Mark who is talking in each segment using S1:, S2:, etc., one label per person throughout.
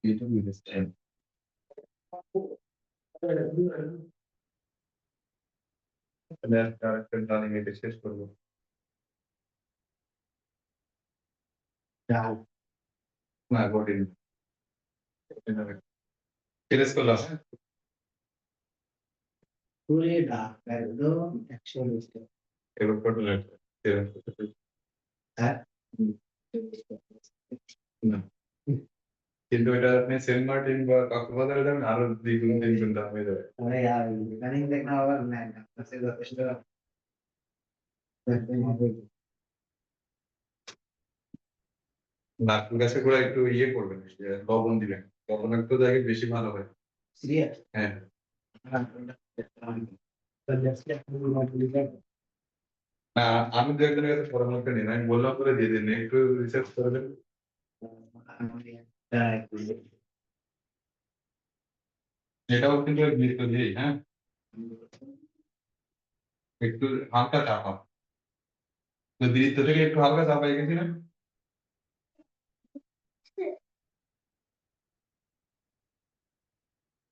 S1: এটা বুঝেছেন। শেষ করবো। না কঠিন। শেষ করলাম। এবার টোটাল না, কিন্তু এটা আপনি সেন্ট মার্টিন বা কক্সবাজারে যাবেন আরো 2-3 দাম হয়ে যাবে। নারকেল গাছে করে একটু ইয়ে করবেন, লবণ দিবেন, লবণ একটু জায়গায় বেশি ভালো হয়। হ্যাঁ, না আমি 2-একজনের কাছে পরামর্শ নিন, আমি বললাম করে দিয়ে দিন, একটু রিসার্চ করবেন। এটাও কিন্তু মৃত্যু দিয়ে, হ্যাঁ একটু হালকা চাপা, তো দৃত্য থেকে একটু হালকা চাপাই গেছি না,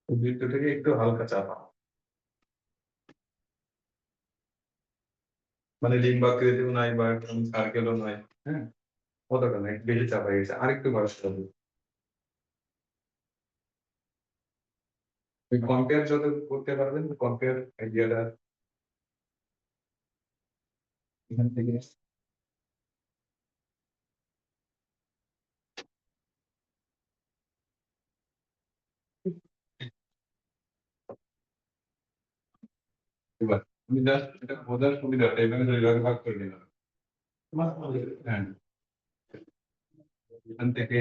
S1: দৃত্য থেকে একটু হালকা চাপা, মানে লিম্বাকৃতিও নাই বা সার্কেলও নাই, হ্যাঁ অতটা নাই, বেশি চাপাই গেছে, আরেকটু বাড়াতে হবে। কম্পেয়ার যত করতে পারবেন, কম্পেয়ার আইডিয়াটা এখান থেকে। এবার আমি জাস্ট এটা বোঝার সুবিধাটা এখানে দুই ভাগে ভাগ করে নিলাম। হ্যাঁ, এখান থেকে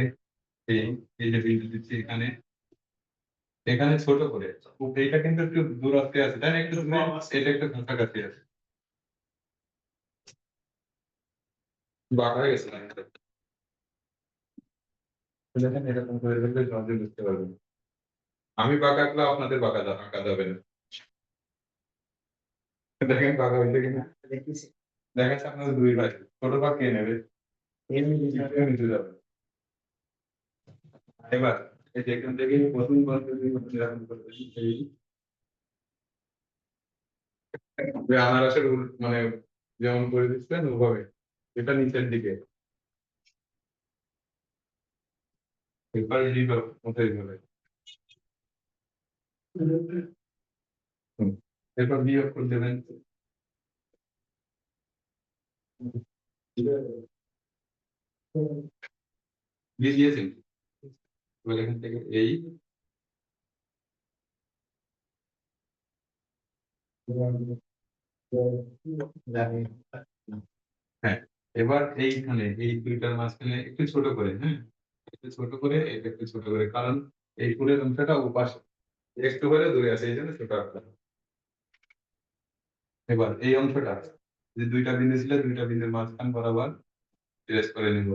S1: এই এই যে বিন্দু দিচ্ছি এখানে, এখানে ছোট করে, এইটা কিন্তু একটু দূরত্বে আছে তাই না, একটু দূরে, এটা একটু কাছাকাছি আছে, বাঁকা হয়ে গেছে লাইনটা। দেখেন এরকম করে দেখলে সহজে বুঝতে পারবেন। আমি বাঁকা আঁকলে আপনাদের বাঁকা আঁকা যাবে না। দেখেন বাঁকা হইলে কিনা, দেখা যাচ্ছে আপনাদের দুই ভাই, ছোট ভাগ কে নেবে, নিতে যাবে। এবার এই যে এখান থেকে প্রথম পদ্ধতি এরকম করবেন, এই যে আনারসের মানে যেমন করে দিচ্ছেন ওভাবে, এটা নিচের দিকে, এবার দিল কোথায় যাবে, এরপর বিয়োগ করে দেবেন। দিয়ে দিয়েছেন, এবার এখান থেকে এই, হ্যাঁ এবার এইখানে এই দুইটার মাঝখানে একটু ছোট করে, হ্যাঁ একটু ছোট করে, এটা একটু ছোট করে, কারণ এই ফুলের অংশটা ওপাশে একটু করে দূরে আছে, এই জন্য ছোট আঁকলাম। এবার এই অংশটা যে দুইটা বিন্দু ছিল, দুইটা বিন্দুর মাঝখান বরাবর ট্রেস করে নিব,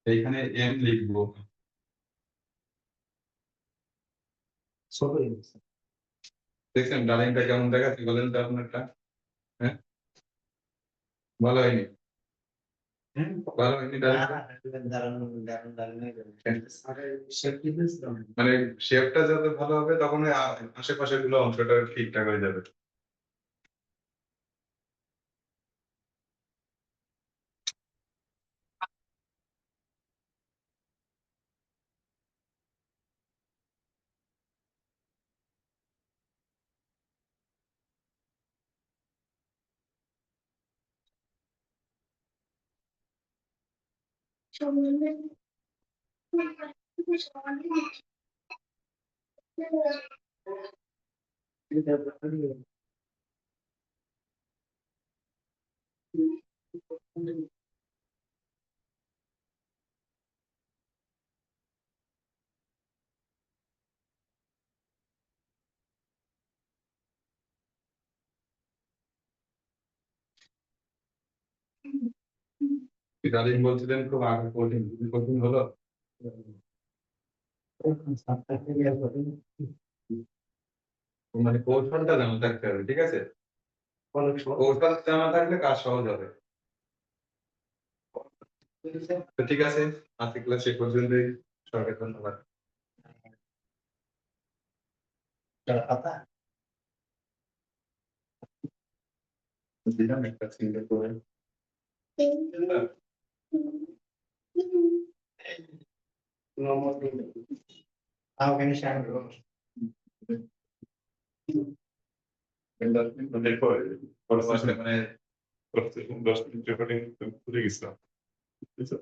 S1: এইখানে এম লিখবো। দেখছেন ডালিমটা কেমন দেখাচ্ছে বলেন তো আপনারটা, হ্যাঁ ভালো হয়নি, ভালো হয়নি মানে শেপটা যত ভালো হবে তখন ওই আশেপাশের গুলো অংশটা ঠিকঠাক হয়ে যাবে। ডালিম বলছিলেন খুব আগে কঠিন, কঠিন হলো, মানে কৌশলটা জানা থাকতে হবে, ঠিক আছে, কৌশল জানা থাকলে কাজ সহজ হবে। তো ঠিক আছে, আজকের ক্লাস এ পর্যন্তই। সবাইকে ধন্যবাদ। দিলাম একটা সিঙ্গেল করে। How can you share মানে 10 মিনিট রেকর্ডিং ভুলে গেছিলাম। বুঝছো?